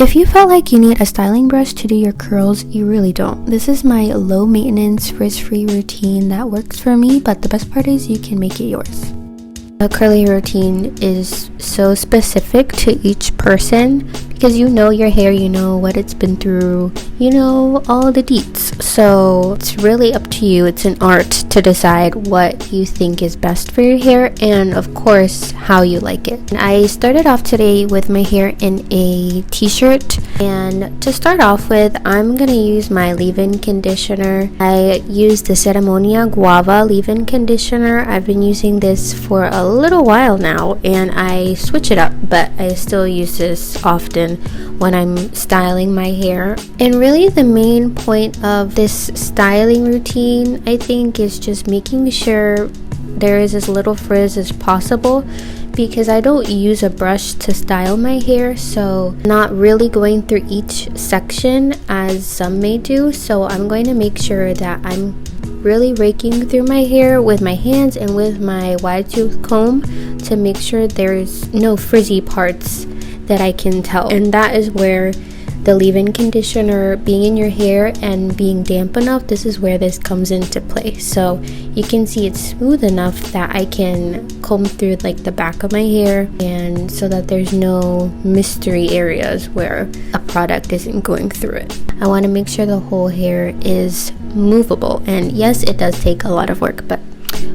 If you felt like you need a styling brush to do your curls, you really don't. This is my low maintenance frizz-free routine that works for me, but the best part is you can make it yours. A curly routine is so specific to each person because you know your hair, you know what it's been through, you know all the deets. So it's really up to you. It's an art to decide what you think is best for your hair and of course how you like it. And I started off today with my hair in a t-shirt, and to start off with, I'm gonna use my leave-in conditioner. I use the Ceremonia Guava leave-in conditioner. I've been using this for a little while now and I switch it up, but I still use this often when I'm styling my hair. And really the main point of this styling routine, I think, is just making sure there is as little frizz as possible, because I don't use a brush to style my hair, so not really going through each section as some may do. So I'm going to make sure that I'm really raking through my hair with my hands and with my wide tooth comb to make sure there's no frizzy parts that I can tell. And that is where the leave-in conditioner being in your hair and being damp enough, this is where this comes into play. So you can see it's smooth enough that I can comb through like the back of my hair, and so that there's no mystery areas where a product isn't going through it. I want to make sure the whole hair is movable, and yes, it does take a lot of work, but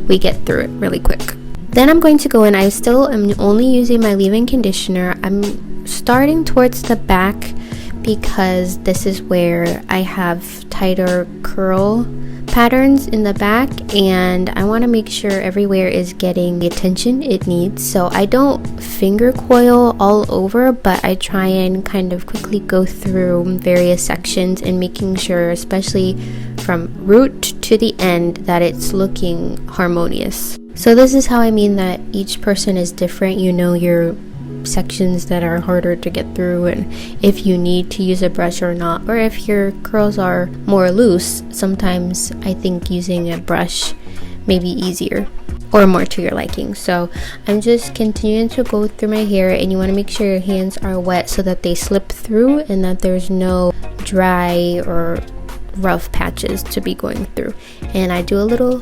we get through it really quick. Then I'm going to go in. I still am only using my leave-in conditioner. I'm starting towards the back because this is where I have tighter curl patterns in the back, and I want to make sure everywhere is getting the attention it needs. So I don't finger coil all over, but I try and kind of quickly go through various sections and making sure, especially from root to the end, that it's looking harmonious. So this is how I mean that each person is different. You know your sections that are harder to get through, and if you need to use a brush or not, or if your curls are more loose, sometimes I think using a brush may be easier or more to your liking. So I'm just continuing to go through my hair, and you want to make sure your hands are wet so that they slip through and that there's no dry or rough patches to be going through. And I do a little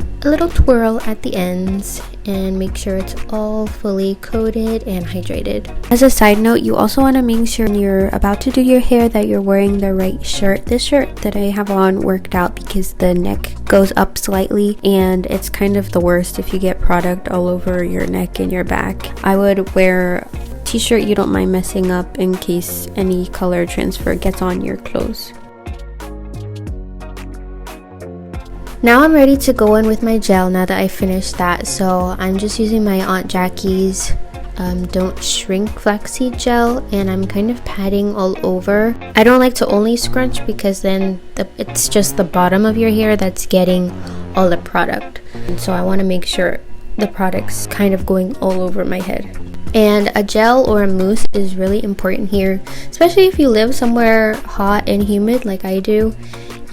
twirl at the ends and make sure it's all fully coated and hydrated. As a side note, you also want to make sure when you're about to do your hair that you're wearing the right shirt. This shirt that I have on worked out because the neck goes up slightly, and it's kind of the worst if you get product all over your neck and your back. I would wear a t-shirt you don't mind messing up in case any color transfer gets on your clothes. Now I'm ready to go in with my gel now that I finished that. So I'm just using my Aunt Jackie's Don't Shrink Flaxseed gel, and I'm kind of patting all over. I don't like to only scrunch because then it's just the bottom of your hair that's getting all the product. And so I want to make sure the product's kind of going all over my head. And a gel or a mousse is really important here, especially if you live somewhere hot and humid like I do.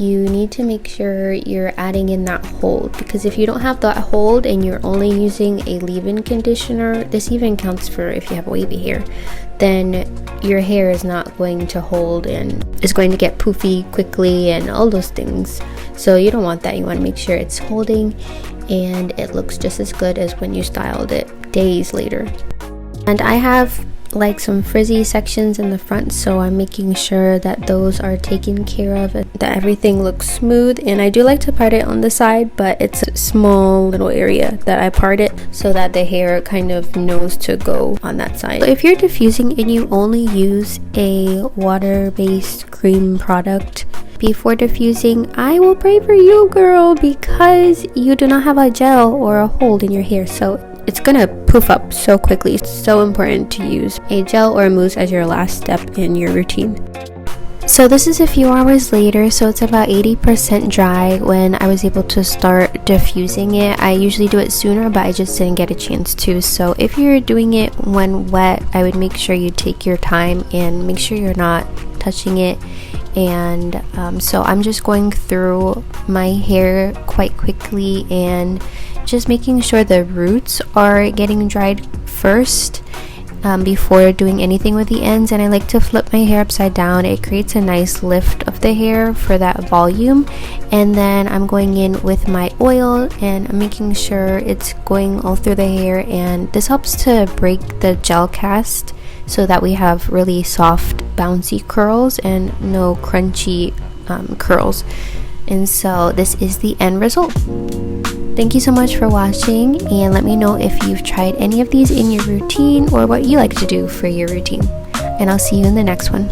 You need to make sure you're adding in that hold, because if you don't have that hold and you're only using a leave-in conditioner, this even counts for if you have wavy hair, then your hair is not going to hold and is going to get poofy quickly and all those things. So you don't want that. You want to make sure it's holding and it looks just as good as when you styled it days later. And I have like some frizzy sections in the front, so I'm making sure that those are taken care of, that everything looks smooth. And I do like to part it on the side, but it's a small little area that I part it so that the hair kind of knows to go on that side. So if you're diffusing and you only use a water-based cream product before diffusing, I will pray for you, girl, because you do not have a gel or a hold in your hair, so it's gonna poof up so quickly. It's so important to use a gel or a mousse as your last step in your routine. So this is a few hours later, so it's about 80% dry when I was able to start diffusing it. I usually do it sooner, but I just didn't get a chance to. So if you're doing it when wet, I would make sure you take your time and make sure you're not touching it. And so I'm just going through my hair quite quickly and just making sure the roots are getting dried first, before doing anything with the ends, and I like to flip my hair upside down. It creates a nice lift of the hair for that volume. And then I'm going in with my oil and I'm making sure it's going all through the hair, and this helps to break the gel cast so that we have really soft bouncy curls and no crunchy curls. And so this is the end result. Thank you so much for watching, and let me know if you've tried any of these in your routine or what you like to do for your routine. And I'll see you in the next one.